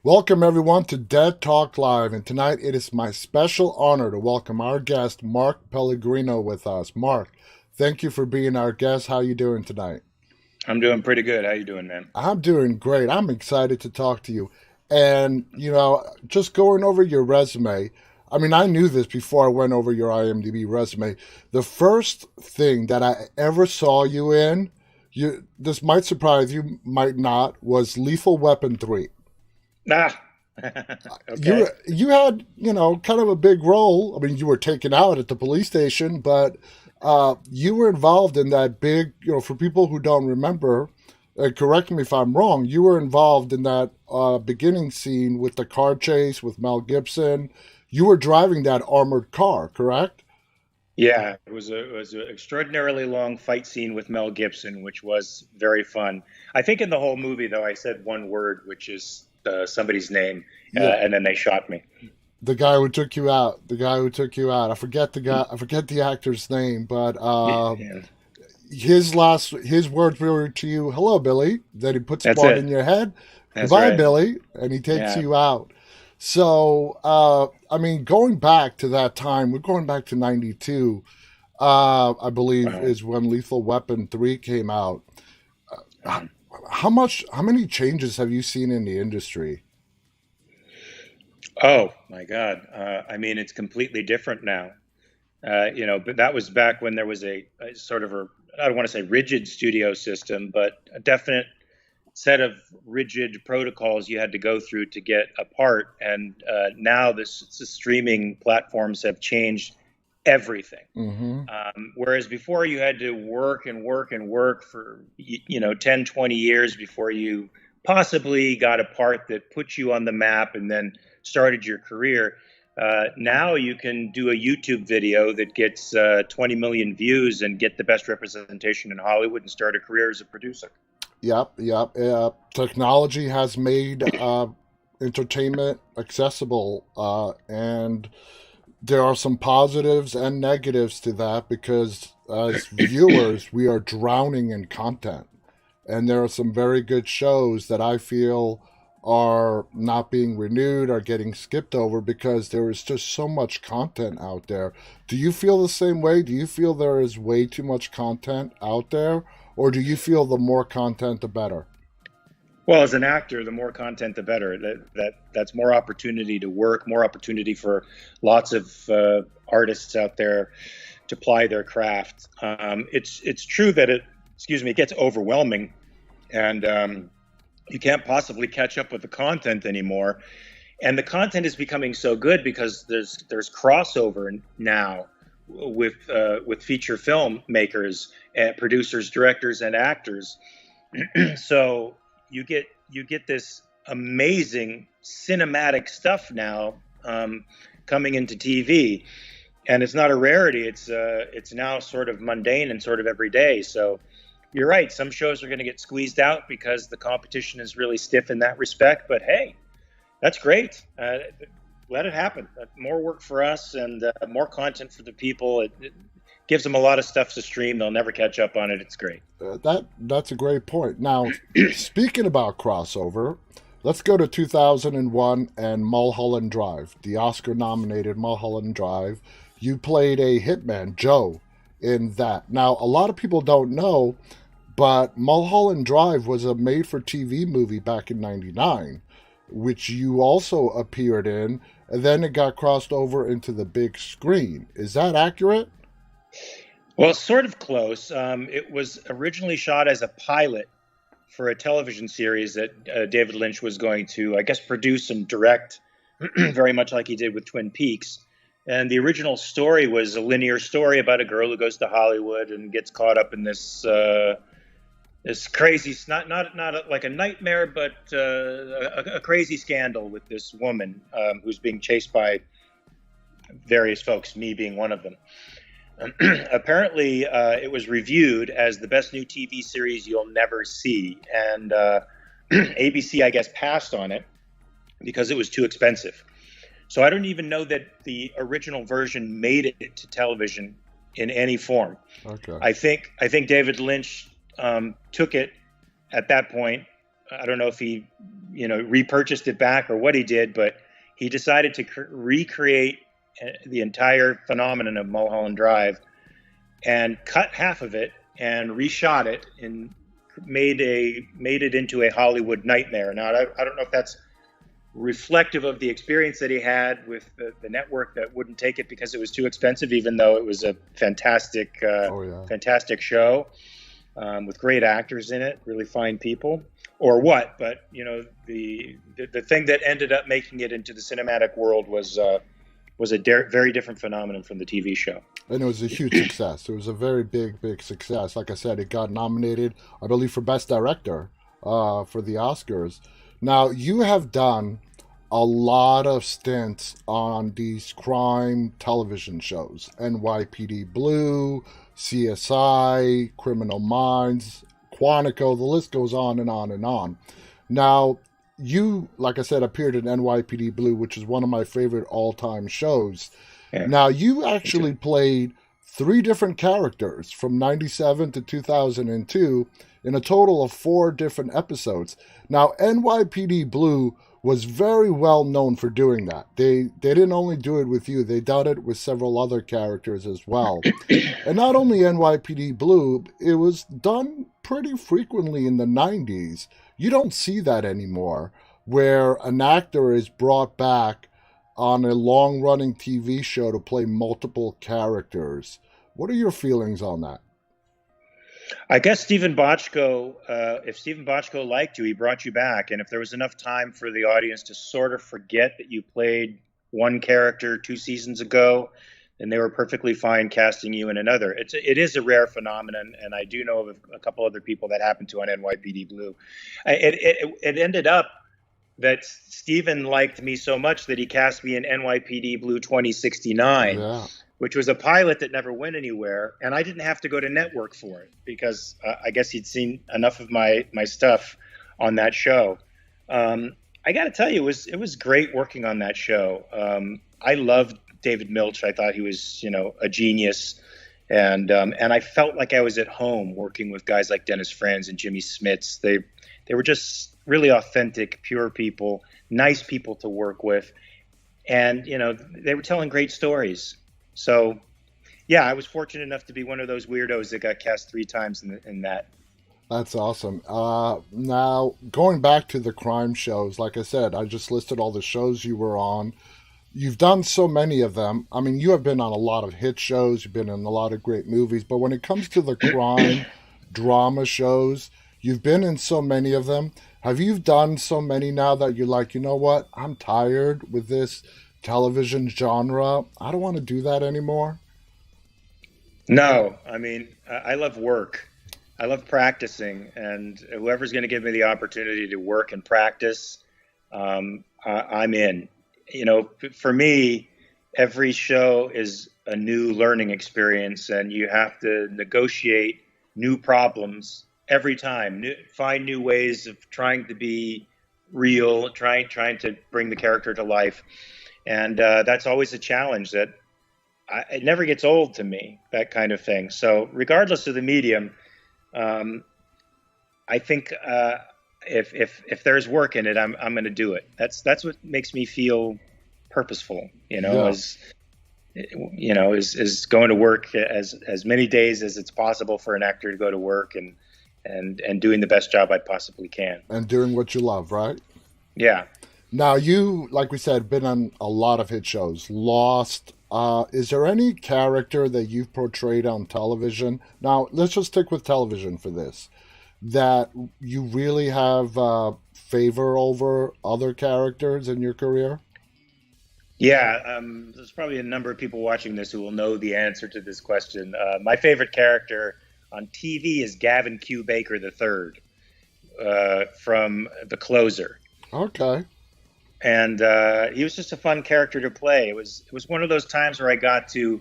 Welcome, everyone, to Dead Talk Live. And tonight it is my special honor to welcome our guest, Mark Pellegrino, with us. Mark, thank you for being our guest. How you doing tonight? I'm doing pretty good. How you doing, man? I'm doing great. I'm excited to talk to you. And, just going over your resume, I mean, I knew this before I went over your IMDb resume. The first thing that I ever saw you in, this might surprise you, might not, was Lethal Weapon 3. Ah, you okay. you had kind of a big role. I mean, you were taken out at the police station, but you were involved in that big. For people who don't remember, correct me if I'm wrong. You were involved in that beginning scene with the car chase with Mel Gibson. You were driving that armored car, correct? Yeah, it was an extraordinarily long fight scene with Mel Gibson, which was very fun. I think in the whole movie, though, I said one word, which is somebody's name, Yeah, and then they shot me. the guy who took you out. The guy who took you out. I forget the guy. I forget the actor's name, but Yeah, his words were to you, "Hello, Billy." Then he puts a that's ball in it. your head, That's "Goodbye, right. Billy," and he takes Yeah. you out. So, I mean, going back to that time, we're going back to '92. I believe Uh, is when Lethal Weapon 3 came out. Uh, uh, how many changes have you seen in the industry? oh my God. I mean, it's completely different now. But that was back when there was a sort of a, I don't want to say rigid studio system, but a definite set of rigid protocols you had to go through to get a part. And now the streaming platforms have changed everything. Mm-hmm. Whereas before you had to work and work and work for 10, 20 years before you possibly got a part that put you on the map and then started your career. Now you can do a YouTube video that gets 20 million views and get the best representation in Hollywood and start a career as a producer. Yep, yep. Technology has made entertainment accessible, and there are some positives and negatives to that because as viewers, we are drowning in content. And there are some very good shows that I feel are not being renewed or getting skipped over because there is just so much content out there. Do you feel the same way? Do you feel there is way too much content out there? Or do you feel the more content, the better? Well, as an actor, the more content, the better. That's more opportunity to work, more opportunity for lots of artists out there to ply their craft. It's true that it gets overwhelming, and you can't possibly catch up with the content anymore. And the content is becoming so good because there's crossover now with feature film makers and producers, directors, and actors. So you get this amazing cinematic stuff now, coming into TV, and it's not a rarity. It's now sort of mundane and sort of everyday. So you're right. Some shows are going to get squeezed out because the competition is really stiff in that respect. But hey, that's great. Let it happen. More work for us and more content for the people. It gives them a lot of stuff to stream. They'll never catch up on it. It's great. That's a great point. Now, speaking about crossover, let's go to 2001 and Mulholland Drive, the Oscar-nominated Mulholland Drive. You played a hitman, Joe, in that. Now, a lot of people don't know, but Mulholland Drive was a made-for-TV movie back in '99, which you also appeared in, and then it got crossed over into the big screen. Is that accurate? Well, it's sort of close. It was originally shot as a pilot for a television series that David Lynch was going to, I guess, produce and direct, very much like he did with Twin Peaks. And the original story was a linear story about a girl who goes to Hollywood and gets caught up in this crazy, not like a nightmare, but a crazy scandal with this woman who's being chased by various folks, me being one of them. Apparently, it was reviewed as the best new TV series you'll never see, and ABC, I guess, passed on it because it was too expensive. So I don't even know that the original version made it to television in any form. Okay. I think David Lynch took it at that point I don't know if he, repurchased it back or what he did, but he decided to recreate the entire phenomenon of Mulholland Drive and cut half of it and reshot it and made it into a Hollywood nightmare. Now, I don't know if that's reflective of the experience that he had with the network that wouldn't take it because it was too expensive, even though it was a fantastic, fantastic show with great actors in it, really fine people, or what. But the thing that ended up making it into the cinematic world was a very different phenomenon from the TV show. And it was a huge success. It was a very big success. Like I said, it got nominated, I believe, for Best Director for the Oscars. Now, you have done a lot of stints on these crime television shows. NYPD Blue, CSI, Criminal Minds, Quantico, the list goes on and on and on. Now, you, like I said, appeared in NYPD Blue, which is one of my favorite all-time shows. Yeah. Now, you actually played 3 different characters from 97 to 2002 in a total of 4 different episodes. Now, NYPD Blue was very well known for doing that. They didn't only do it with you, they did it with several other characters as well. And not only NYPD Blue, it was done pretty frequently in the 90s. You don't see that anymore, where an actor is brought back on a long-running TV show to play multiple characters. What are your feelings on that? I guess Stephen Bochco, if Stephen Bochco liked you, he brought you back. And if there was enough time for the audience to sort of forget that you played one character 2 seasons ago, then they were perfectly fine casting you in another. It is a rare phenomenon, and I do know of a couple other people that happened to on NYPD Blue. It ended up that Stephen liked me so much that he cast me in NYPD Blue 2069. Yeah. Which was a pilot that never went anywhere, and I didn't have to go to network for it because I guess he'd seen enough of my stuff on that show. I got to tell you, it was great working on that show. I loved David Milch. I thought he was, a genius, and I felt like I was at home working with guys like Dennis Franz and Jimmy Smits. They were just really authentic, pure people, nice people to work with, and they were telling great stories. So, yeah, I was fortunate enough to be one of those weirdos that got cast 3 times in that. That's awesome. Now, going back to the crime shows, like I said, I just listed all the shows you were on. You've done so many of them. I mean, you have been on a lot of hit shows. You've been in a lot of great movies. But when it comes to the crime drama shows, you've been in so many of them. Have you done so many now that you're like, you know what? I'm tired with this television genre. I don't want to do that anymore. No, I mean, I love work. I love practicing, and whoever's going to give me the opportunity to work and practice, I'm in. For me, every show is a new learning experience, and you have to negotiate new problems every time, find new ways of trying to be real, trying to bring the character to life. And that's always a challenge that it never gets old to me, that kind of thing. So regardless of the medium, I think if there's work in it, I'm going to do it. That's what makes me feel purposeful, is going to work as many days as it's possible for an actor to go to work and doing the best job I possibly can. And doing what you love, right? Yeah. Now, you, like we said, been on a lot of hit shows. Lost. Is there any character that you've portrayed on television? Now, let's just stick with television for this. That you really have favor over other characters in your career? Yeah, there's probably a number of people watching this who will know the answer to this question. My favorite character on TV is Gavin Q. Baker III from The Closer. Okay. And he was just a fun character to play. It was one of those times where I got to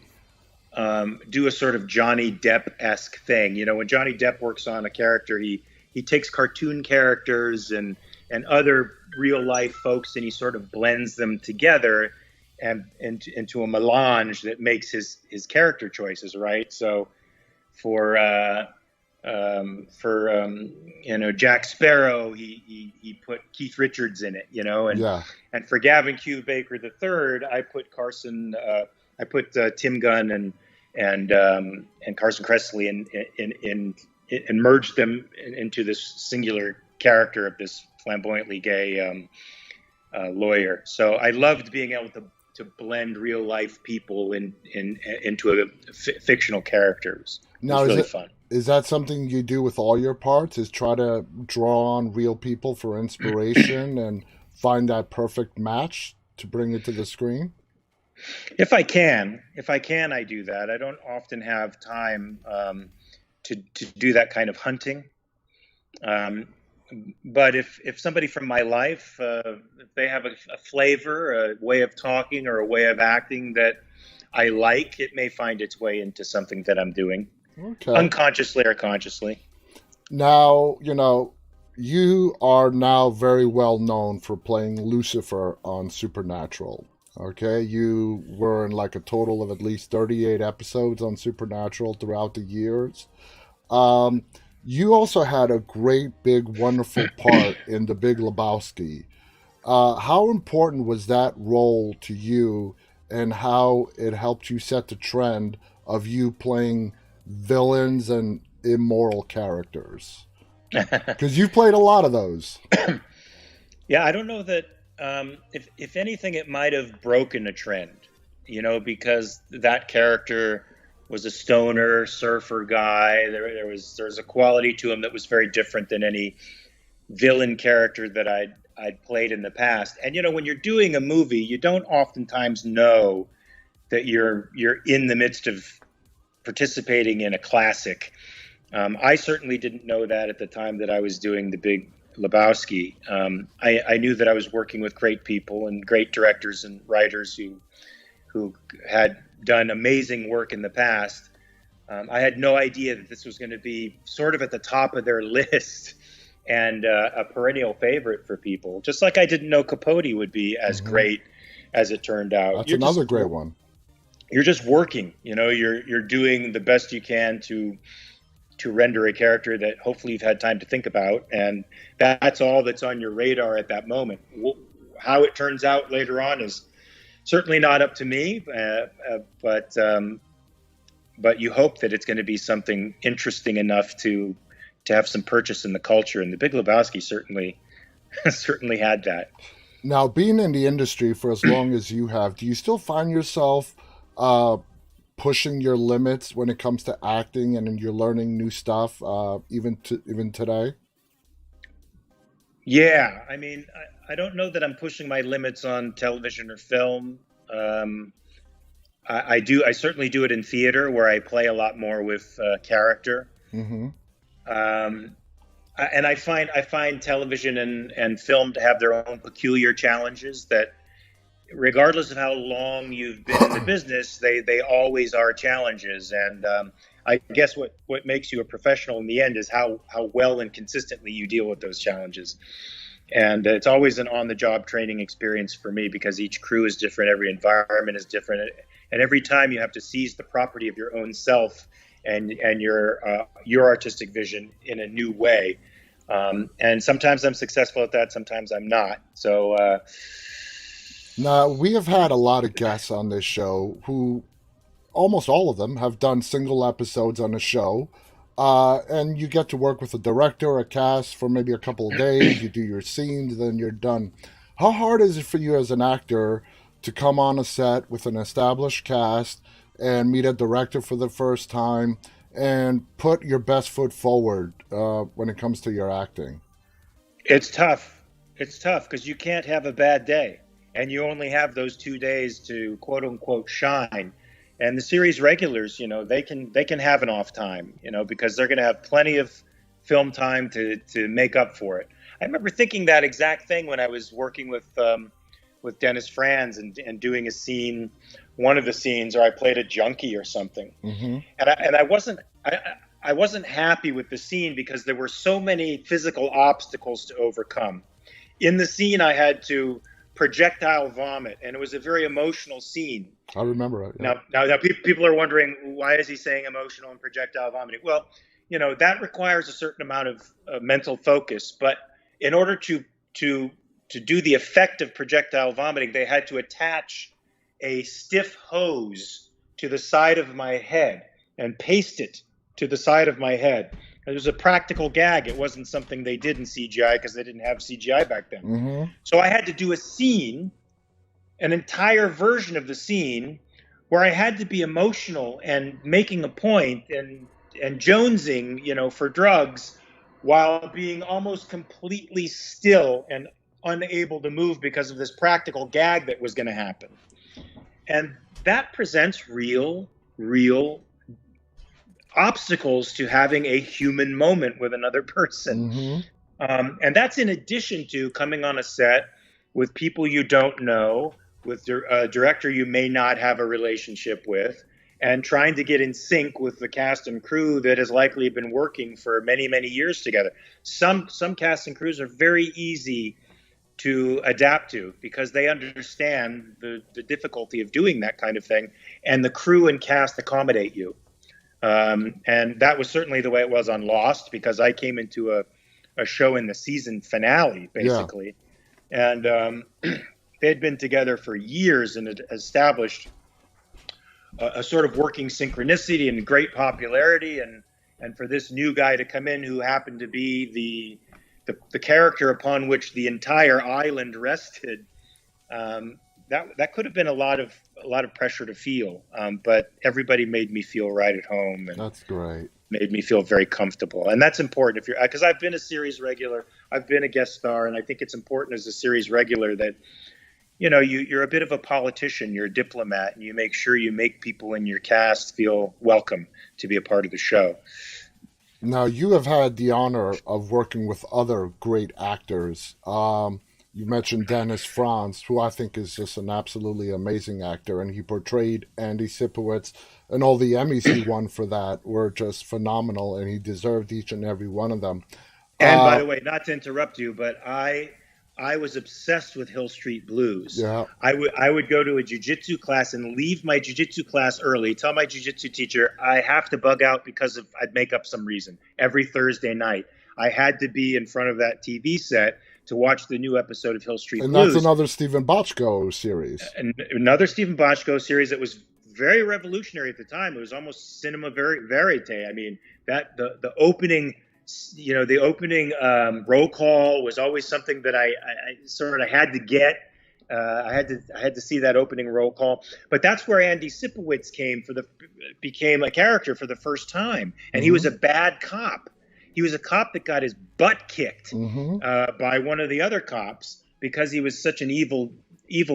do a sort of Johnny Depp-esque thing. When Johnny Depp works on a character, he takes cartoon characters and other real life folks, and he sort of blends them together and into a melange that makes his character choices, right? So for For Jack Sparrow, he put Keith Richards in it, Yeah. and for Gavin Q. Baker III, I put Tim Gunn and Carson Kressley and merged them into this singular character of this flamboyantly gay lawyer. So I loved being able to blend real life people into a fictional characters. It was really fun. Is that something you do with all your parts? Is try to draw on real people for inspiration and find that perfect match to bring it to the screen? If I can, I do that. I don't often have time to do that kind of hunting. But if somebody from my life, if they have a flavor, a way of talking, or a way of acting that I like, it may find its way into something that I'm doing, unconsciously or consciously. Now, you are now very well known for playing Lucifer on Supernatural. Okay, you were in like a total of at least 38 episodes on Supernatural throughout the years. You also had a great, big, wonderful part in The Big Lebowski. How important was that role to you, and how it helped you set the trend of you playing villains and immoral characters? Because you've played a lot of those. Yeah, I don't know that. If anything, it might have broken a trend, because that character was a stoner surfer guy. There was a quality to him that was very different than any villain character that I'd played in the past. And when you're doing a movie, you don't oftentimes know that you're in the midst of participating in a classic. I certainly didn't know that at the time that I was doing The Big Lebowski. I knew that I was working with great people and great directors and writers who had done amazing work in the past. I had no idea that this was going to be sort of at the top of their list and a perennial favorite for people. Just like I didn't know Capote would be as great as it turned out. That's another great one. You're just working. You're doing the best you can to render a character that hopefully you've had time to think about, and that's all that's on your radar at that moment. How it turns out later on is certainly not up to me, but you hope that it's going to be something interesting enough to have some purchase in the culture, and The Big Lebowski certainly had that. Now, being in the industry for as long as you have, do you still find yourself pushing your limits when it comes to acting, and you're learning new stuff even today? Yeah, I mean, I don't know that I'm pushing my limits on television or film. I certainly do it in theater, where I play a lot more with character. Mm-hmm. And I find television and film to have their own peculiar challenges that, regardless of how long you've been in the business, they always are challenges. And I guess what makes you a professional in the end is how well and consistently you deal with those challenges. And it's always an on-the-job training experience for me, because each crew is different, every environment is different, and every time you have to seize the property of your own self and your artistic vision in a new way. And sometimes I'm successful at that, sometimes I'm not. So. Now, we have had a lot of guests on this show who, almost all of them, have done single episodes on a show. And you get to work with a director or a cast for maybe a couple of days. You do your scenes, then you're done. How hard is it for you as an actor to come on a set with an established cast and meet a director for the first time and put your best foot forward when it comes to your acting? It's tough. It's tough because you can't have a bad day. And you only have those 2 days to quote unquote shine. And the series regulars, they can have an off time, because they're going to have plenty of film time to make up for it. I remember thinking that exact thing when I was working with Dennis Franz and doing a scene, one of the scenes, or I played a junkie or something. Mm-hmm. And I wasn't happy with the scene because there were so many physical obstacles to overcome. In the scene, I had to projectile vomit, and it was a very emotional scene. I remember it. Yeah. Now people are wondering, why is he saying emotional and projectile vomiting? Well, that requires a certain amount of mental focus. But in order to do the effect of projectile vomiting, they had to attach a stiff hose to the side of my head and paste it to the side of my head. It was a practical gag. It wasn't something they did in CGI because they didn't have CGI back then. Mm-hmm. So I had to do a scene, an entire version of the scene, where I had to be emotional and making a point and jonesing, for drugs, while being almost completely still and unable to move because of this practical gag that was going to happen. And that presents real obstacles to having a human moment with another person. Mm-hmm. And that's in addition to coming on a set with people you don't know, with a director you may not have a relationship with, and trying to get in sync with the cast and crew that has likely been working for many, many years together. Some cast and crews are very easy to adapt to because they understand the difficulty of doing that kind of thing, and the crew and cast accommodate you. And that was certainly the way it was on Lost, because I came into a show in the season finale, basically. Yeah. And they'd been together for years and had established a sort of working synchronicity and great popularity. And for this new guy to come in who happened to be the character upon which the entire island rested, that could have been a lot of pressure to feel, but everybody made me feel right at home, and that's great. Made me feel very comfortable, and that's important. Because I've been a series regular, I've been a guest star, and I think it's important as a series regular that you're a bit of a politician, you're a diplomat, and you make sure you make people in your cast feel welcome to be a part of the show. Now, you have had the honor of working with other great actors. You mentioned Dennis Franz, who I think is just an absolutely amazing actor, and he portrayed Andy Sipowicz, and all the Emmys he won for that were just phenomenal, and he deserved each and every one of them. And by the way, not to interrupt you, but I was obsessed with Hill Street Blues. Yeah. I would go to a jiu-jitsu class and leave my jiu-jitsu class early, tell my jiu-jitsu teacher I have to bug out because I'd make up some reason. Every Thursday night, I had to be in front of that TV set to watch the new episode of Hill Street Blues. And that's another Stephen Bochco series. Another Stephen Bochco series that was very revolutionary at the time. It was almost cinema verite. I mean, that the opening, the opening roll call was always something that I sort of had to get. I had to see that opening roll call. But that's where Andy Sipowicz became a character for the first time, and he was a bad cop. He was a cop that got his butt kicked by one of the other cops because he was such an evil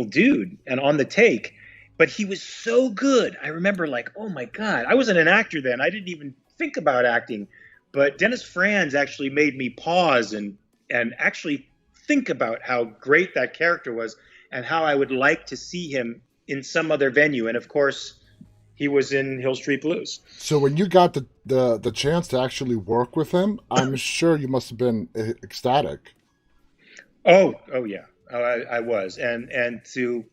dude and on the take. But he was so good. I remember oh my God, I wasn't an actor then. I didn't even think about acting. But Dennis Franz actually made me pause and actually think about how great that character was and how I would like to see him in some other venue. And of course, he was in Hill Street Blues. So when you got the chance to actually work with him, I'm sure you must have been ecstatic. Oh yeah, I was, and to,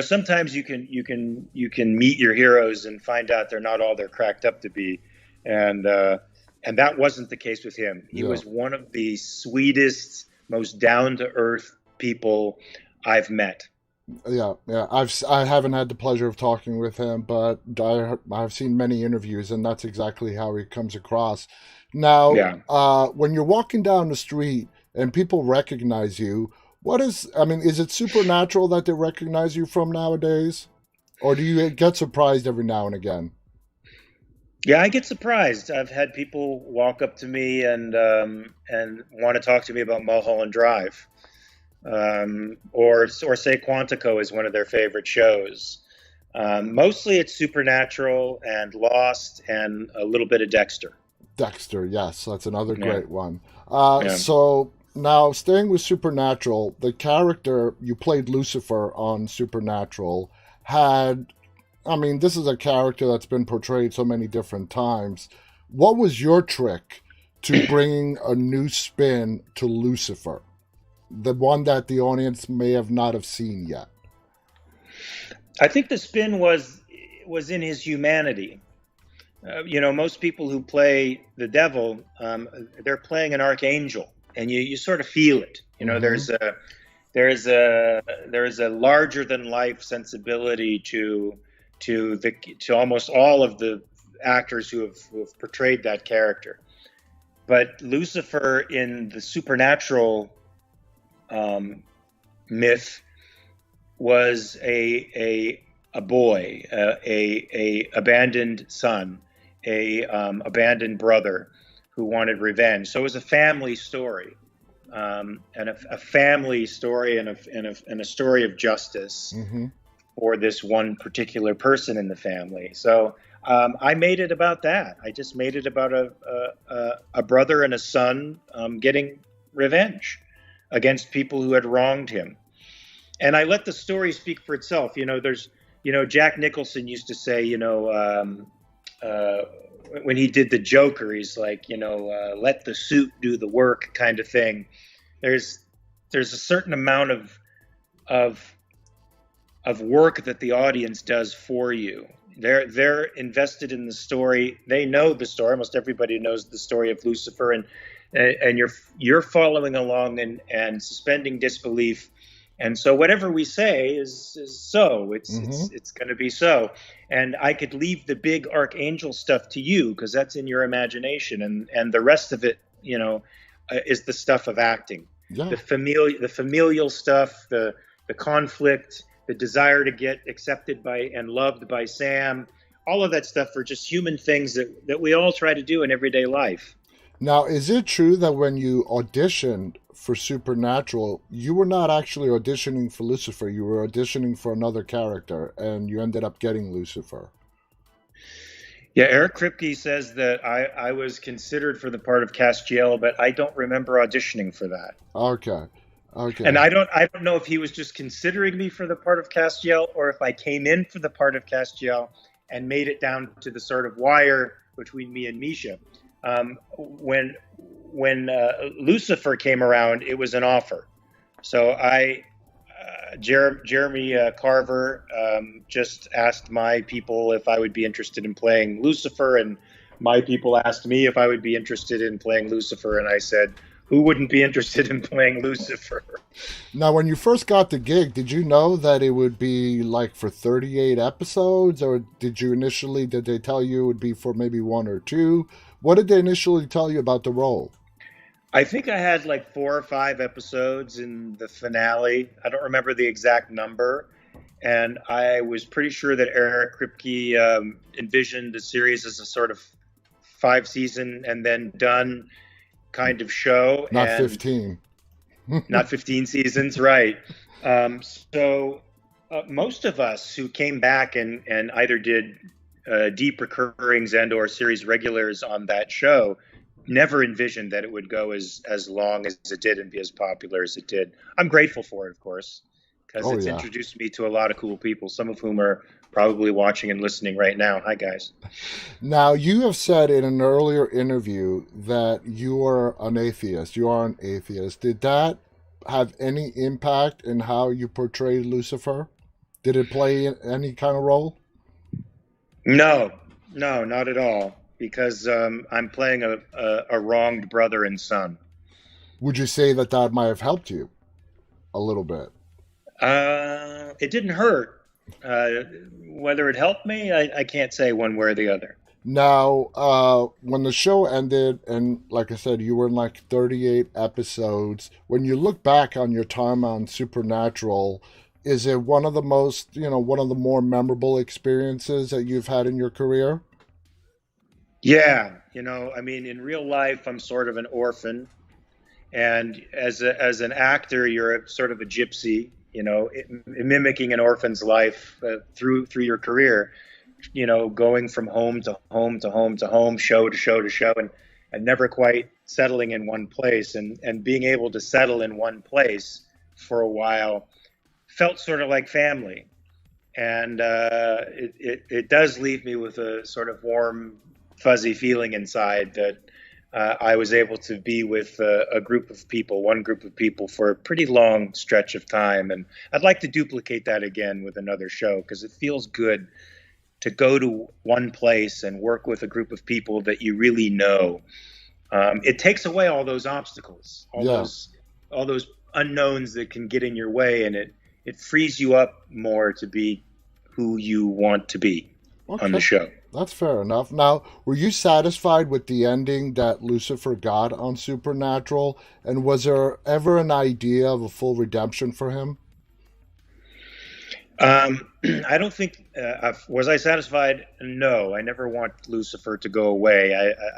sometimes you can meet your heroes and find out they're not all they're cracked up to be, and that wasn't the case with him. He was one of the sweetest, most down to earth people I've met. Yeah. I haven't had the pleasure of talking with him, but I've seen many interviews, and that's exactly how he comes across. Now, when you're walking down the street and people recognize you, is it supernatural that they recognize you from nowadays, or do you get surprised every now and again? Yeah, I get surprised. I've had people walk up to me and want to talk to me about Mulholland Drive. Or say Quantico is one of their favorite shows. Mostly it's Supernatural and Lost and a little bit of Dexter. Dexter, yes, that's another great one. So now, staying with Supernatural, the character you played, Lucifer, on Supernatural, this is a character that's been portrayed so many different times. What was your trick to bringing a new spin to Lucifer? The one that the audience may have not have seen yet. I think the spin was in his humanity. Most people who play the devil, they're playing an archangel, and you sort of feel it. Mm-hmm. There's a larger than life sensibility to almost all of the actors who have portrayed that character. But Lucifer in the supernatural myth was a boy, a abandoned son, a abandoned brother who wanted revenge. So it was a family story, and a family story, and a story of justice Mm-hmm. for this one particular person in the family. So I made it about that. I just made it about a brother and a son getting revenge against people who had wronged him. And I let the story speak for itself. Jack Nicholson used to say, when he did the Joker, he's like, let the suit do the work, kind of thing. There's a certain amount of work that the audience does for you. They're invested in the story. They know the story. Almost everybody knows the story of Lucifer, and you're following along and suspending disbelief. And so whatever we say is so. It's Mm-hmm. it's going to be so. And I could leave the big archangel stuff to you because that's in your imagination, and the rest of it, is the stuff of acting. Yeah. The familial stuff, the conflict, the desire to get accepted by and loved by Sam, all of that stuff are just human things that we all try to do in everyday life. Now, is it true that when you auditioned for Supernatural, you were not actually auditioning for Lucifer, you were auditioning for another character, and you ended up getting Lucifer? Yeah, Eric Kripke says that I was considered for the part of Castiel, but I don't remember auditioning for that. Okay. And Okay. I don't know if he was just considering me for the part of Castiel, or if I came in for the part of Castiel and made it down to the sort of wire between me and Misha. When Lucifer came around, it was an offer. So Jeremy Carver just asked my people if I would be interested in playing Lucifer, and my people asked me if I would be interested in playing Lucifer, and I said, who wouldn't be interested in playing Lucifer? Now, when you first got the gig, did you know that it would be like for 38 episodes, or did they tell you it would be for maybe one or two? What did they initially tell you about the role? I think I had like 4 or 5 episodes in the finale. I don't remember the exact number. And I was pretty sure that Eric Kripke envisioned the series as a sort of 5 season and then done kind of show, Not and 15. not 15 seasons, right? So most of us who came back and either did deep recurrings and or series regulars on that show never envisioned that it would go as long as it did and be as popular as it did. I'm grateful for it, of course, because Oh, it's yeah. introduced me to a lot of cool people, some of whom are probably watching and listening right now. Hi, guys. Now, you have said in an earlier interview that you are an atheist. You are an atheist. Did that have any impact in how you portrayed Lucifer? Did it play any kind of role? No, no, not at all, because I'm playing a wronged brother and son. Would you say that that might have helped you a little bit? It didn't hurt. Uh, Whether it helped me, I can't say one way or the other. Now, when the show ended, and like I said, you were in like 38 episodes, when you look back on your time on Supernatural, is it one of the most, one of the more memorable experiences that you've had in your career? Yeah, I mean, in real life, I'm sort of an orphan, and as an actor, you're sort of a gypsy, mimicking an orphan's life through your career. Going from home to home to home to home, show to show to show, and never quite settling in one place, and being able to settle in one place for a while felt sort of like family. And it does leave me with a sort of warm, fuzzy feeling inside that I was able to be with a group of people, one group of people, for a pretty long stretch of time. And I'd like to duplicate that again with another show because it feels good to go to one place and work with a group of people that you really know. It takes away all those obstacles, all those unknowns that can get in your way, and it frees you up more to be who you want to be on the show. That's fair enough. Now, were you satisfied with the ending that Lucifer got on Supernatural? And was there ever an idea of a full redemption for him? I don't think, was I satisfied? No, I never want Lucifer to go away.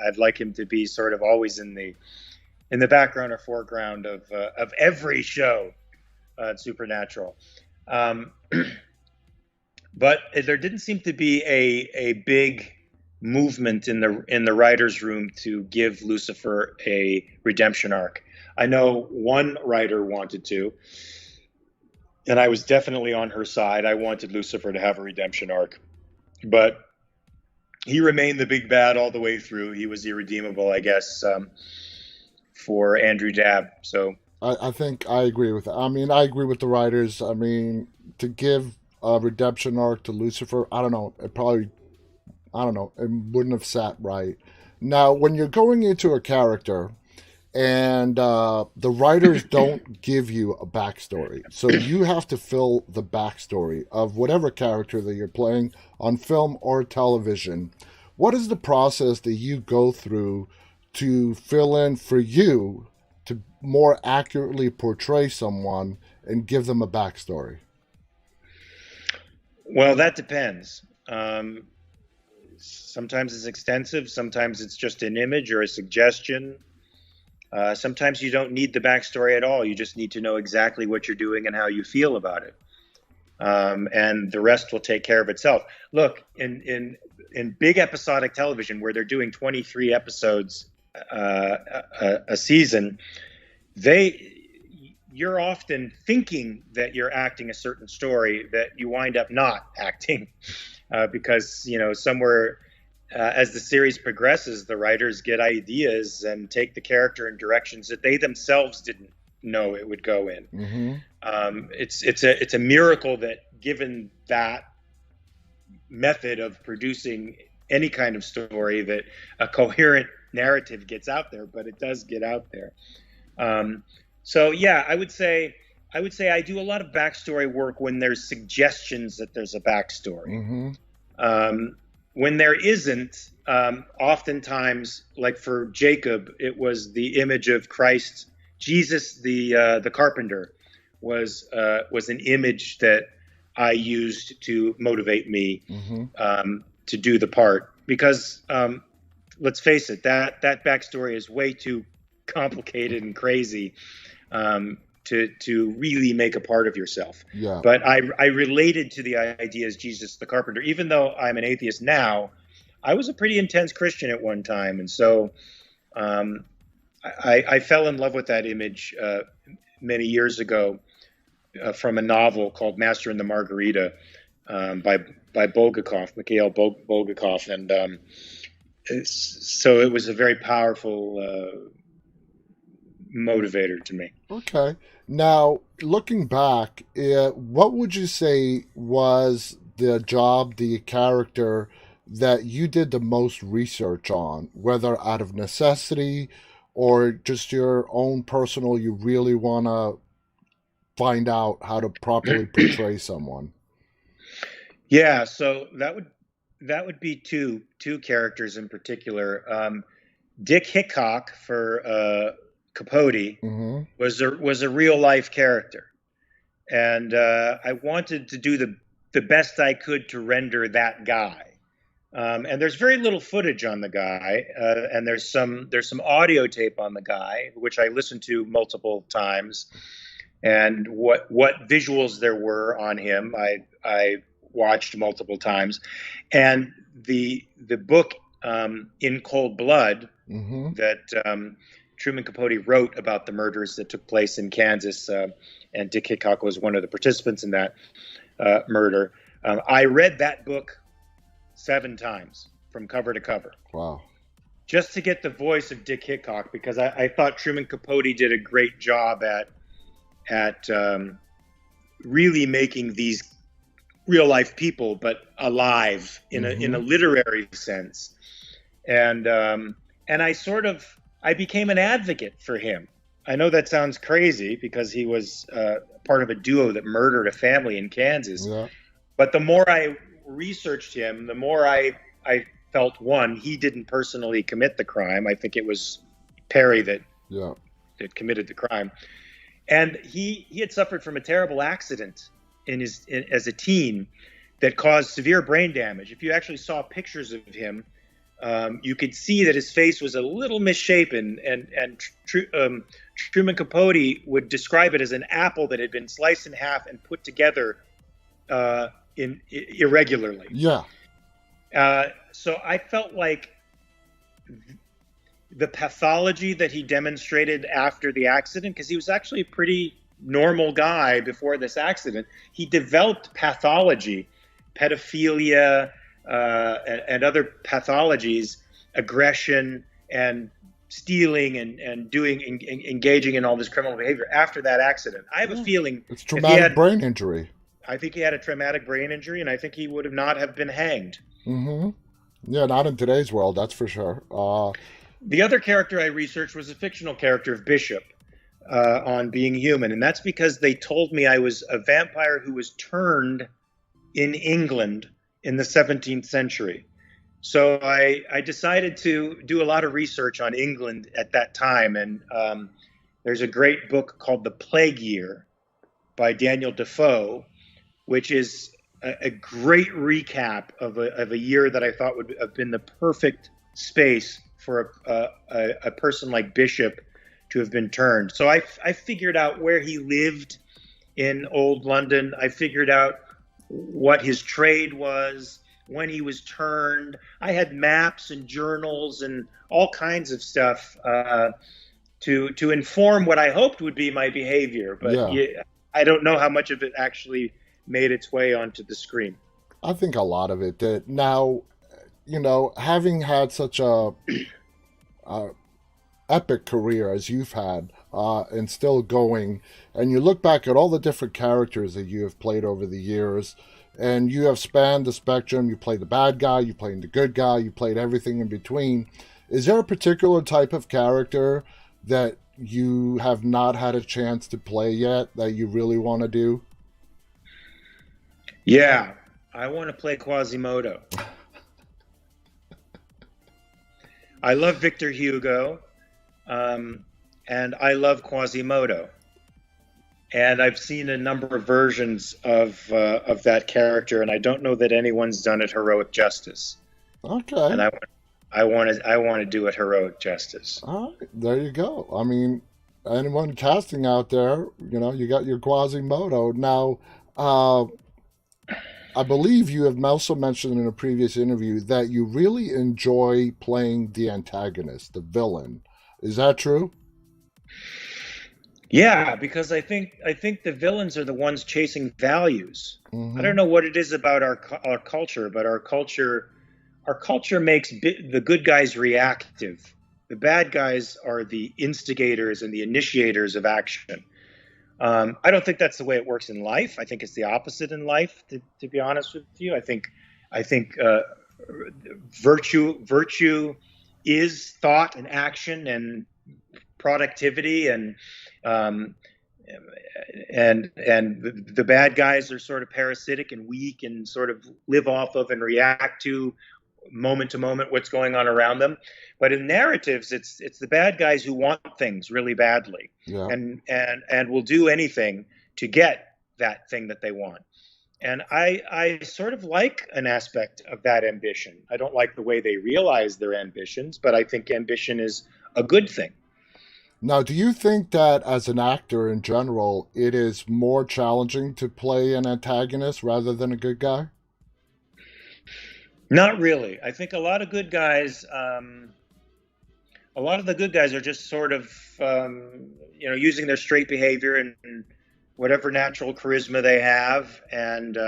I'd like him to be sort of always in the background or foreground of every show, Supernatural. But there didn't seem to be a big movement in the writers' room to give Lucifer a redemption arc. I know one writer wanted to, and I was definitely on her side. I wanted Lucifer to have a redemption arc, but he remained the big bad all the way through. He was irredeemable, I guess, for Andrew Dabb. So I think I agree with that. I mean, I agree with the writers. I mean, to give a redemption arc to Lucifer, I don't know. It wouldn't have sat right. Now, when you're going into a character and the writers don't give you a backstory, so you have to fill the backstory of whatever character that you're playing on film or television. What is the process that you go through to fill in for you to more accurately portray someone and give them a backstory? Well, that depends. Sometimes it's extensive. Sometimes it's just an image or a suggestion. Sometimes you don't need the backstory at all. You just need to know exactly what you're doing and how you feel about it. And the rest will take care of itself. Look, in big episodic television where they're doing 23 episodes a season, you're often thinking that you're acting a certain story that you wind up not acting because, somewhere as the series progresses, the writers get ideas and take the character in directions that they themselves didn't know it would go in. Mm-hmm. It's a miracle that given that method of producing any kind of story that a coherent narrative gets out there, but it does get out there. So yeah, I would say I do a lot of backstory work when there's suggestions that there's a backstory. Mm-hmm. When there isn't, oftentimes, like for Jacob, it was the image of Christ. Jesus, the carpenter, was an image that I used to motivate me to do the part. Because let's face it, that backstory is way too complicated and crazy to really make a part of yourself. Yeah. But I related to the idea as Jesus the carpenter. Even though I'm an atheist now, I was a pretty intense Christian at one time. And so I fell in love with that image many years ago from a novel called Master and the Margarita by Bulgakov, Mikhail Bulgakov. And so it was a very powerful motivator to me. Okay. Now, looking back, what would you say was the job, the character that you did the most research on, whether out of necessity or just your own personal, you really want to find out how to properly portray someone? Yeah, so that would be two characters in particular. Dick Hickok for Capote was a real life character, and I wanted to do the best I could to render that guy. And there's very little footage on the guy, and there's some audio tape on the guy, which I listened to multiple times. And what visuals there were on him, I watched multiple times. And the book In Cold Blood that Truman Capote wrote about the murders that took place in Kansas, and Dick Hickok was one of the participants in that murder. I read that book 7 times from cover to cover. Wow. Just to get the voice of Dick Hickok, because I thought Truman Capote did a great job at really making these real life people, but alive in Mm-hmm. a literary sense. And I became an advocate for him. I know that sounds crazy because he was part of a duo that murdered a family in Kansas. Yeah. But the more I researched him, the more I felt, one, he didn't personally commit the crime. I think it was Perry that Yeah. committed the crime. And he had suffered from a terrible accident as a teen that caused severe brain damage. If you actually saw pictures of him, you could see that his face was a little misshapen, and Truman Capote would describe it as an apple that had been sliced in half and put together irregularly. Yeah. So I felt like the pathology that he demonstrated after the accident, because he was actually a pretty normal guy before this accident, he developed pathology, pedophilia, and other pathologies, aggression and stealing and engaging in all this criminal behavior after that accident. I have a feeling It's traumatic brain injury. I think he had a traumatic brain injury, and I think he would have not have been hanged. Mm-hmm. Yeah, not in today's world, that's for sure. The other character I researched was a fictional character of Bishop on Being Human, and that's because they told me I was a vampire who was turned in England in the 17th century. So I decided to do a lot of research on England at that time, and there's a great book called The Plague Year by Daniel Defoe, which is a great recap of a year that I thought would have been the perfect space for a person like Bishop to have been turned. So I figured out where he lived in Old London. I figured out what his trade was, when he was turned. I had maps and journals and all kinds of stuff to inform what I hoped would be my behavior. But I don't know how much of it actually made its way onto the screen. I think a lot of it did. Now, having had such a epic career as you've had, and still going, and you look back at all the different characters that you have played over the years, and you have spanned the spectrum. You played the bad guy, you played the good guy, you played everything in between. Is there a particular type of character that you have not had a chance to play yet that you really want to do? Yeah, I want to play Quasimodo. I love Victor Hugo, and I love Quasimodo. And I've seen a number of versions of that character, and I don't know that anyone's done it heroic justice. Okay. And I want to do it heroic justice. All right, there you go. I mean, anyone casting out there, you got your Quasimodo. Now, I believe you have also mentioned in a previous interview that you really enjoy playing the antagonist, the villain. Is that true? Yeah, because I think the villains are the ones chasing values. Mm-hmm. I don't know what it is about our culture, but our culture makes the good guys reactive. The bad guys are the instigators and the initiators of action. I don't think that's the way it works in life. I think it's the opposite in life, to be honest with you. I think virtue is thought and action and productivity, and the bad guys are sort of parasitic and weak and sort of live off of and react to moment to moment what's going on around them. But in narratives, it's the bad guys who want things really badly, and will do anything to get that thing that they want. And I sort of like an aspect of that ambition. I don't like the way they realize their ambitions, but I think ambition is a good thing. Now, do you think that as an actor in general, it is more challenging to play an antagonist rather than a good guy? Not really. I think a lot of good guys, a lot of the good guys are just sort of, using their straight behavior and whatever natural charisma they have, and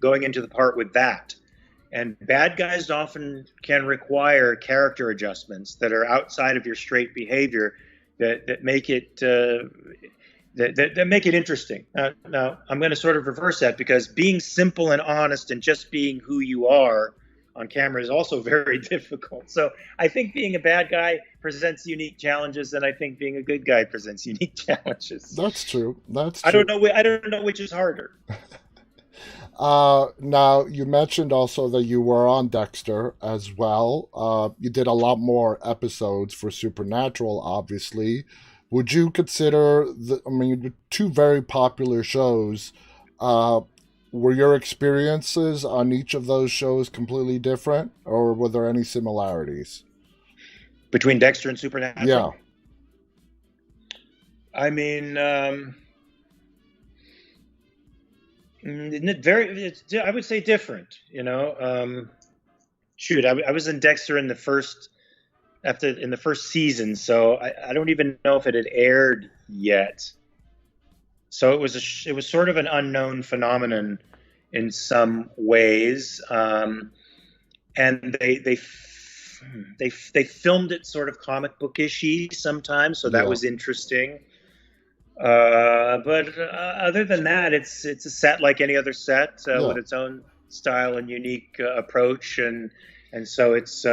going into the part with that. And bad guys often can require character adjustments that are outside of your straight behavior that make it that make it interesting. Now, I'm going to sort of reverse that, because being simple and honest and just being who you are on camera is also very difficult. So I think being a bad guy presents unique challenges, and I think being a good guy presents unique challenges. That's true. I don't know which is harder. Now, you mentioned also that you were on Dexter as well. You did a lot more episodes for Supernatural, obviously. Would you consider two very popular shows? Were your experiences on each of those shows completely different, or were there any similarities between Dexter and Supernatural? Yeah. I mean, I would say different. You know, I was in Dexter in the first season, so I don't even know if it had aired yet. So it was sort of an unknown phenomenon in some ways, and they filmed it sort of comic bookish sometimes, so that was interesting. But other than that, it's a set like any other set with its own style and unique approach, and so it's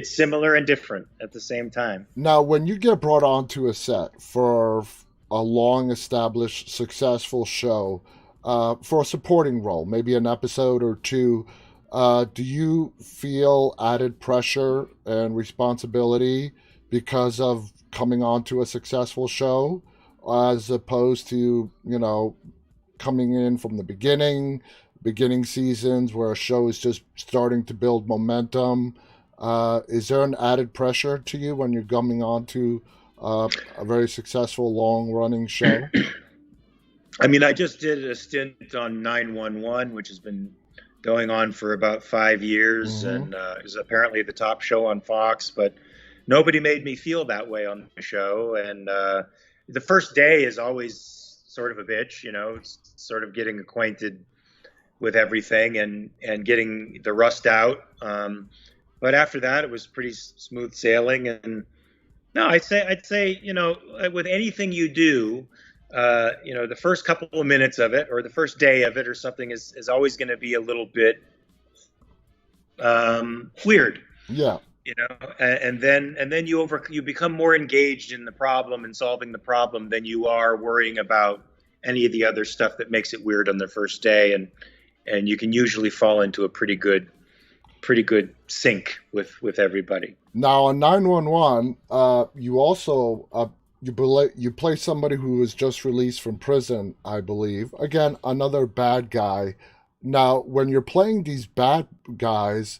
similar and different at the same time. Now, when you get brought onto a set for a long-established, successful show, for a supporting role, maybe an episode or two, do you feel added pressure and responsibility because of coming onto a successful show, as opposed to, coming in from the beginning seasons where a show is just starting to build momentum? Is there an added pressure to you when you're coming on to a very successful, long-running show? I mean, I just did a stint on 911, which has been going on for about 5 years, and is apparently the top show on Fox, but nobody made me feel that way on the show. And the first day is always sort of a bitch, it's sort of getting acquainted with everything and getting the rust out. But after that, it was pretty smooth sailing. And no, I'd say, with anything you do, the first couple of minutes of it, or the first day of it, or something is always going to be a little bit weird. Yeah. And then you become more engaged in the problem and solving the problem than you are worrying about any of the other stuff that makes it weird on the first day, and you can usually fall into a pretty good sync with everybody. Now on 911, you also you play somebody who was just released from prison, I believe. Again, another bad guy. Now, when you're playing these bad guys,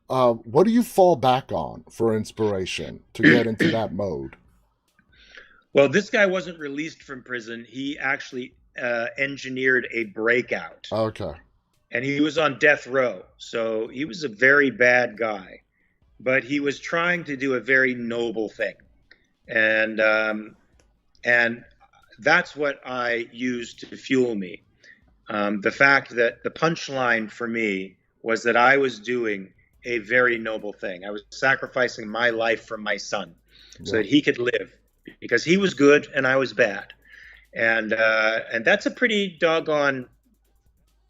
what do you fall back on for inspiration to get into that mode? Well, this guy wasn't released from prison. He actually engineered a breakout. Okay. And he was on death row. So he was a very bad guy. But he was trying to do a very noble thing. And that's what I used to fuel me. The fact that the punchline for me was that I was doing a very noble thing. I was sacrificing my life for my son so that he could live, because he was good and I was bad. And that's a pretty doggone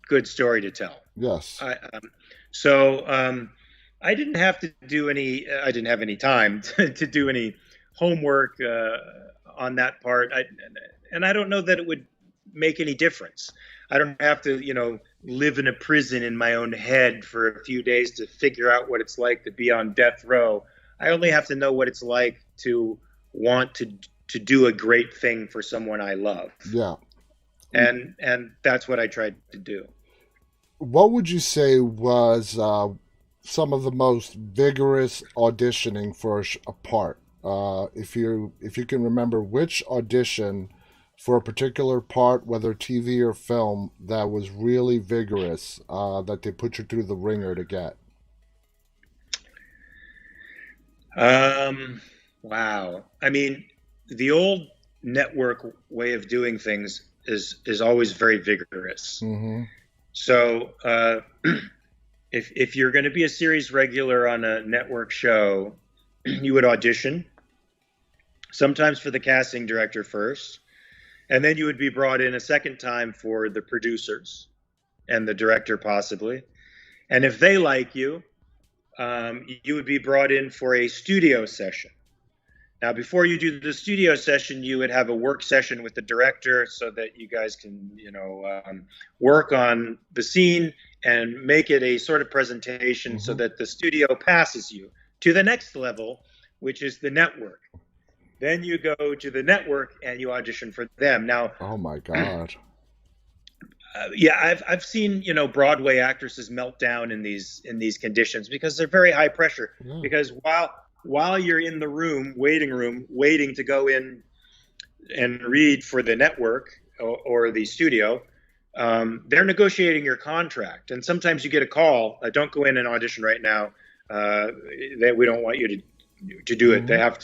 good story to tell. Yes. I didn't have to do I didn't have any time to do any homework on that part. And I don't know that it would make any difference. I don't have to, live in a prison in my own head for a few days to figure out what it's like to be on death row. I only have to know what it's like to want to do a great thing for someone I love. Yeah. And that's what I tried to do. What would you say was some of the most vigorous auditioning for a part? If you can remember which audition for a particular part, whether TV or film, that was really vigorous, that they put you through the ringer to get. Wow. I mean, the old network way of doing things is always very vigorous. Mm-hmm. So if you're going to be a series regular on a network show, you would audition, sometimes for the casting director first, And then you would be brought in a second time for the producers and the director possibly. And if they like you, you would be brought in for a studio session. Now, before you do the studio session, you would have a work session with the director so that you guys can, work on the scene and make it a sort of presentation so that the studio passes you to the next level, which is the network. Then you go to the network and you audition for them. Now, oh my God. I've seen Broadway actresses melt down in these conditions because they're very high pressure. Yeah. Because while you're in the waiting room, waiting to go in and read for the network or the studio, they're negotiating your contract. And sometimes you get a call, don't go in and audition right now. That we don't want you to do it. They have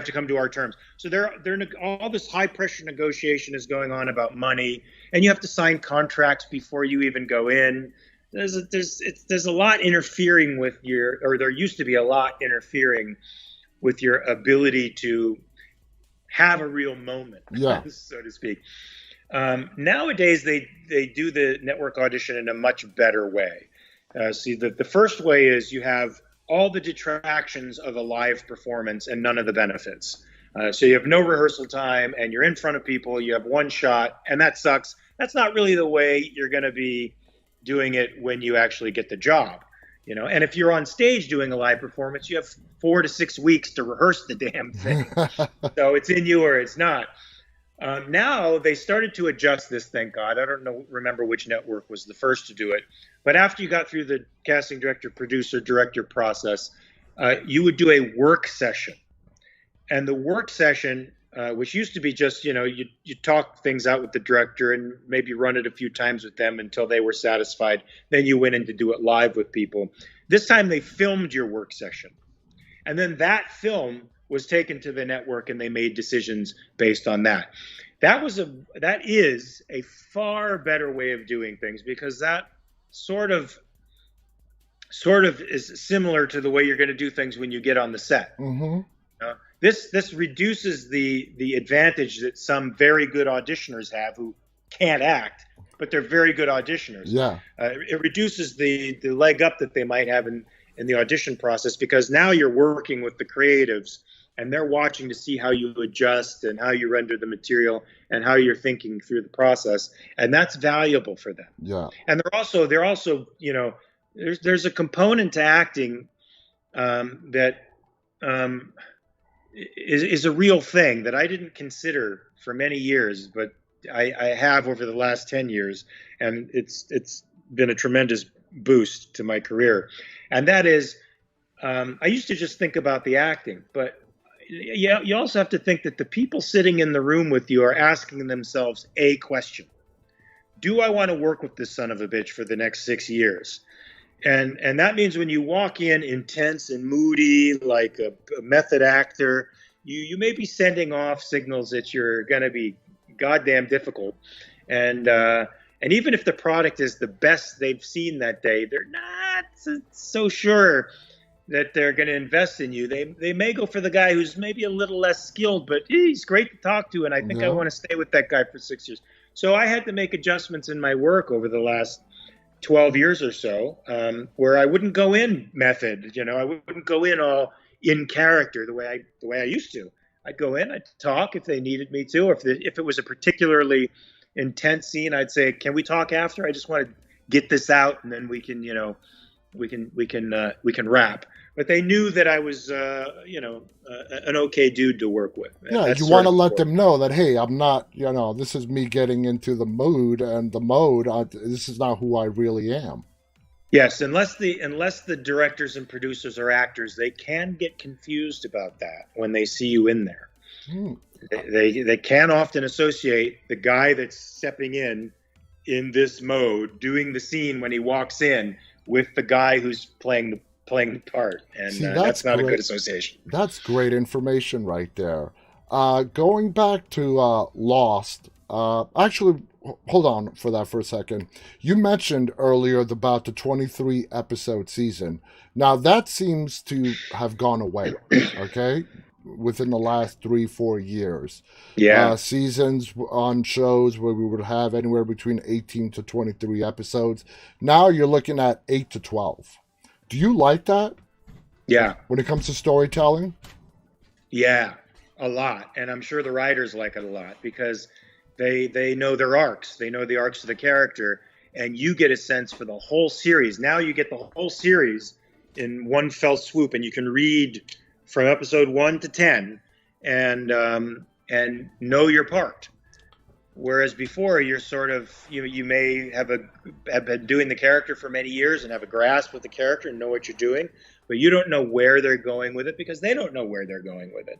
to come to our terms. So they're all this high pressure negotiation is going on about money, and you have to sign contracts before you even go in. There's a lot interfering with there used to be a lot interfering with your ability to have a real moment, so to speak. Nowadays, they do the network audition in a much better way. See, the first way is you have all the detractions of a live performance and none of the benefits. So you have no rehearsal time and you're in front of people, you have one shot, and that sucks. That's not really the way you're going to be doing it when you actually get the job. And if you're on stage doing a live performance, you have 4 to 6 weeks to rehearse the damn thing. So it's in you or it's not. Now they started to adjust this, thank God. I don't remember which network was the first to do it. But after you got through the casting director, producer, director process, you would do a work session. And the work session, which used to be just, you talk things out with the director and maybe run it a few times with them until they were satisfied. Then you went in to do it live with people. This time they filmed your work session. And then that film was taken to the network and they made decisions based on that. That is a far better way of doing things, because that sort of is similar to the way you're going to do things when you get on the set. This reduces the advantage that some very good auditioners have who can't act, but they're very good auditioners. Yeah. It reduces the leg up that they might have in the audition process, because now you're working with the creatives and they're watching to see how you adjust and how you render the material and how you're thinking through the process. And that's valuable for them. Yeah. And they're also, there's a component to acting that is a real thing that I didn't consider for many years, but I have over the last 10 years. And it's been a tremendous boost to my career. And that is, I used to just think about the acting, but you also have to think that the people sitting in the room with you are asking themselves a question. Do I want to work with this son of a bitch for the next 6 years? And that means when you walk in intense and moody, like a method actor, you may be sending off signals that you're going to be goddamn difficult. And even if the product is the best they've seen that day, they're not so sure that they're going to invest in you. They may go for the guy who's maybe a little less skilled, but he's great to talk to, and I think I want to stay with that guy for 6 years. So I had to make adjustments in my work over the last 12 years or so, where I wouldn't go in method. I wouldn't go in all in character the way I used to. I'd go in, I'd talk if they needed me to, or if it was a particularly intense scene, I'd say, "Can we talk after? I just want to get this out, and then we can wrap." But they knew that I was, an okay dude to work with. Yeah, you want to let them know that, hey, I'm not, this is me getting into the mood and the mode. This is not who I really am. Yes, unless the directors and producers are actors, they can get confused about that when they see you in there. They can often associate the guy that's stepping in this mode, doing the scene when he walks in, with the guy who's playing the part, and that's not a good association. That's great information right there. Going back to Lost, actually, hold on for that for a second. You mentioned earlier about the 23 episode season. Now that seems to have gone away. Okay, within the last 3-4 years. Yeah. Seasons on shows where we would have anywhere between 18 to 23 episodes. Now you're looking at 8 to 12. Do you like that? Yeah. When it comes to storytelling? Yeah, a lot. And I'm sure the writers like it a lot because they know their arcs. They know the arcs of the character, and you get a sense for the whole series. Now you get the whole series in one fell swoop, and you can read from episode 1 to 10 and know your part. Whereas before, you're sort of you may have been doing the character for many years and have a grasp of the character and know what you're doing, but you don't know where they're going with it because they don't know where they're going with it.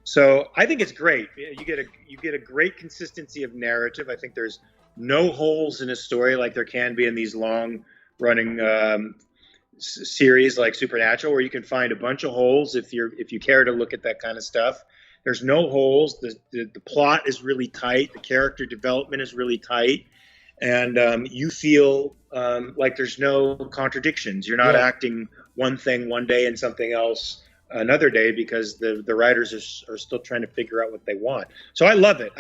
So I think it's great. You get a great consistency of narrative. I think there's no holes in a story like there can be in these long running series like Supernatural, where you can find a bunch of holes if you care to look at that kind of stuff. There's no holes. The plot is really tight. The character development is really tight, and you feel like there's no contradictions. You're not acting one thing one day and something else another day because the writers are still trying to figure out what they want. So I love it.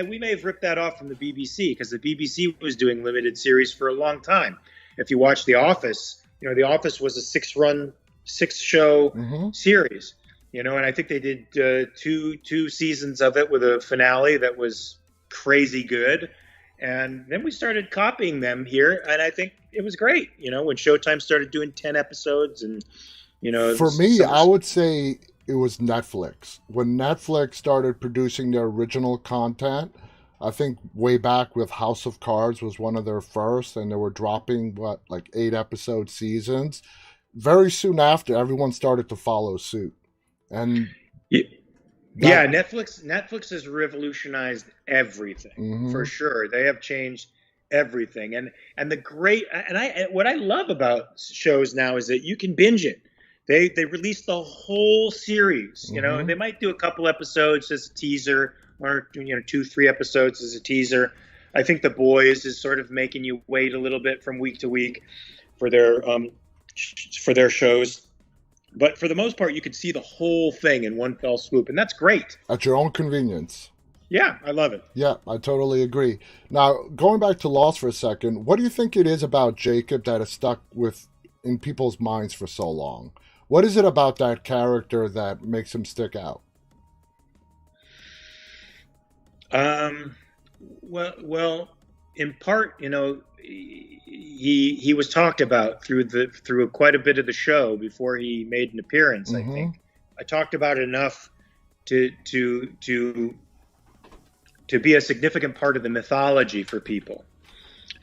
We may have ripped that off from the BBC because the BBC was doing limited series for a long time. If you watch The Office, The Office was a 6-show series. And I think they did two seasons of it with a finale that was crazy good. And then we started copying them here, and I think it was great. When Showtime started doing 10 episodes, and for me, I would say it was Netflix. When Netflix started producing their original content, I think way back with House of Cards was one of their first, and they were dropping 8-episode seasons. Very soon after, everyone started to follow suit. And Netflix has revolutionized everything for sure. They have changed everything, and what I love about shows now is that you can binge it. They release the whole series. They might do a couple episodes as a teaser, or 2-3 episodes as a teaser. I think The Boys is sort of making you wait a little bit from week to week for their shows. But for the most part, you could see the whole thing in one fell swoop, and that's great. At your own convenience. Yeah, I love it. Yeah, I totally agree. Now, going back to Lost for a second, what do you think it is about Jacob that has stuck in people's minds for so long? What is it about that character that makes him stick out? Well, in part, he was talked about through quite a bit of the show before he made an appearance. I think I talked about it enough to be a significant part of the mythology for people.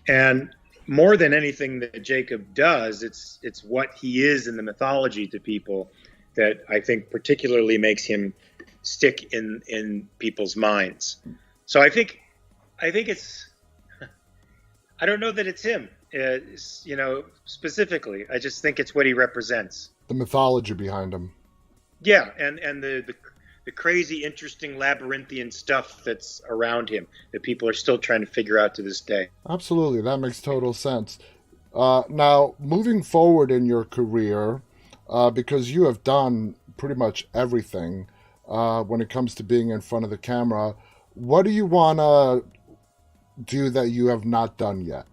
And more than anything that Jacob does, it's what he is in the mythology to people that I think particularly makes him stick in people's minds. So I think it's, I don't know that it's him, specifically. I just think it's what he represents. The mythology behind him. Yeah, and the crazy, interesting, labyrinthian stuff that's around him that people are still trying to figure out to this day. Absolutely, that makes total sense. Now, moving forward in your career, because you have done pretty much everything when it comes to being in front of the camera, what do you want to do that you have not done yet?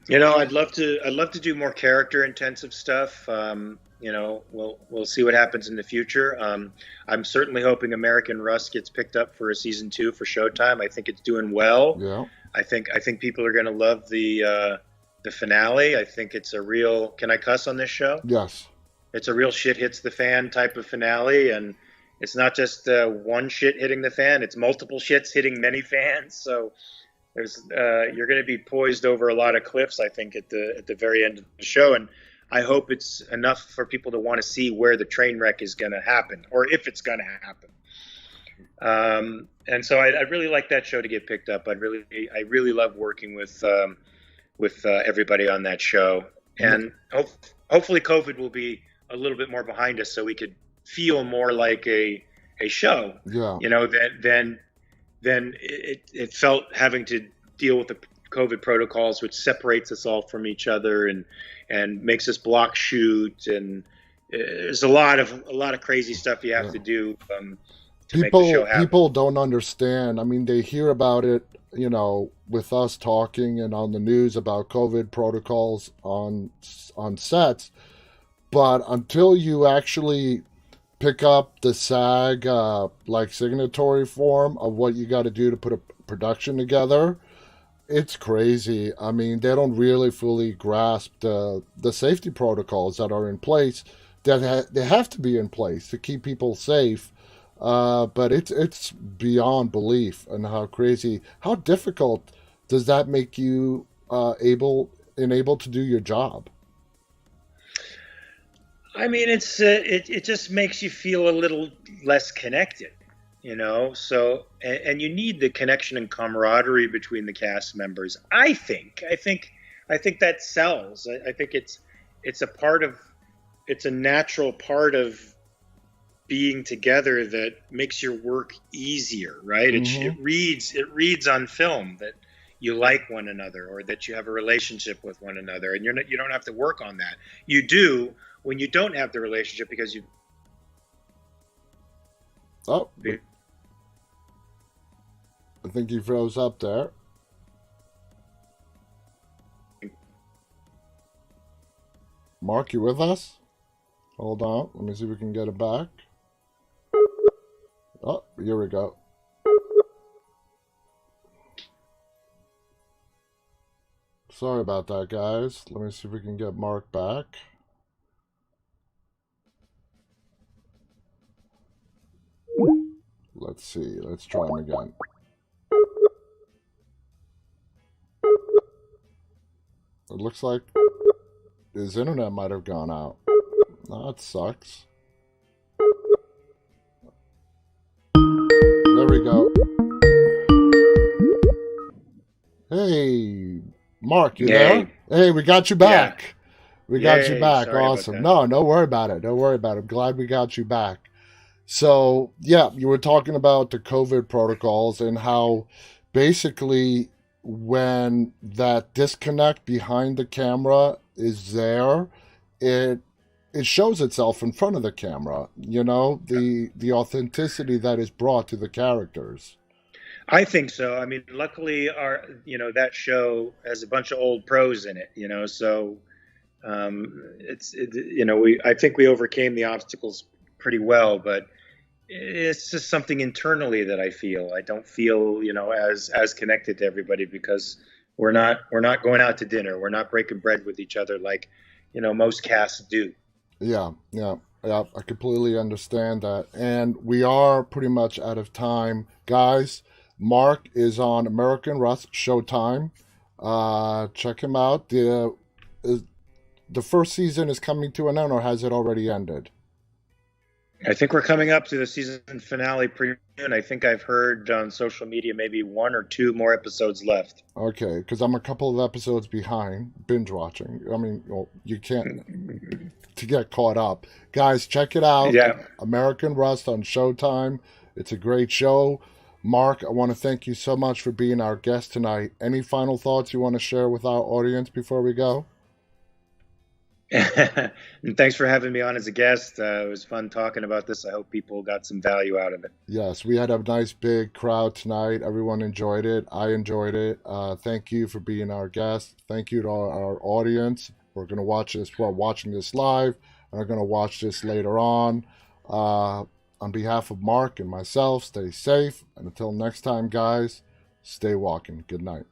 I'd love to do more character intensive stuff. We'll see what happens in the future. I'm certainly hoping American Rust gets picked up for a season 2 for Showtime. I think it's doing well. Yeah. I think people are going to love the finale. I think it's a real, can I cuss on this show? Yes. It's a real shit hits the fan type of finale, and it's not just one shit hitting the fan, it's multiple shits hitting many fans. So you're going to be poised over a lot of cliffs, I think, at the very end of the show. And I hope it's enough for people to want to see where the train wreck is going to happen, or if it's going to happen. And so I'd really like that show to get picked up. I really love working with everybody on that show. And hopefully COVID will be a little bit more behind us so we could feel more like a show. Yeah. Then it felt having to deal with the COVID protocols, which separates us all from each other and makes us block shoot and there's a lot of crazy stuff you have to do to make the show happen. People don't understand. I mean, they hear about it, with us talking and on the news about COVID protocols on sets, but until you actually pick up the SAG signatory form of what you got to do to put a production together, it's crazy. I mean, they don't really fully grasp the safety protocols that are in place. That they have to be in place to keep people safe. But it's beyond belief, and how crazy, how difficult does that make you able to do your job? I mean, it just makes you feel a little less connected, So and you need the connection and camaraderie between the cast members. I think that sells. I think it's a natural part of being together that makes your work easier, right? Mm-hmm. It reads on film that you like one another, or that you have a relationship with one another, and you don't have to work on that. You do when you don't have the relationship, because you. Oh, I think you froze up there. Mark, you with us? Hold on, let me see if we can get it back. Oh, here we go. Sorry about that, guys. Let me see if we can get Mark back. Let's see. Let's try him again. It looks like his internet might have gone out. That sucks. There we go. Hey, Mark, you there? Hey, we got you back. Yeah. We got you back. Awesome. No, don't worry about it. Don't worry about it. I'm glad we got you back. So, yeah, you were talking about the COVID protocols and how basically when that disconnect behind the camera is there, it shows itself in front of the camera, the authenticity that is brought to the characters. I think so. I mean, luckily that show has a bunch of old pros in it, so I think we overcame the obstacles pretty well, but it's just something internally that I feel. I don't feel, as connected to everybody, because we're not going out to dinner. We're not breaking bread with each other like, most casts do. Yeah, I completely understand that. And we are pretty much out of time. Guys, Mark is on American Rust Showtime. Check him out. The first season is coming to an end, or has it already ended? I think we're coming up to the season finale pretty soon. I think I've heard on social media maybe 1 or 2 more episodes left. Okay, because I'm a couple of episodes behind, binge watching. I mean, you can't to get caught up. Guys, check it out. Yeah. American Rust on Showtime. It's a great show. Mark, I want to thank you so much for being our guest tonight. Any final thoughts you want to share with our audience before we go? And thanks for having me on as a guest. It was fun talking about this. I hope people got some value out of it. Yes, we had a nice big crowd tonight. Everyone enjoyed it. I enjoyed it. Thank you for being our guest. Thank you to our audience. We're going to watch this. We're watching this live, and we're going to watch this later on. On behalf of Mark and myself, stay safe. And until next time, guys, stay walking. Good night.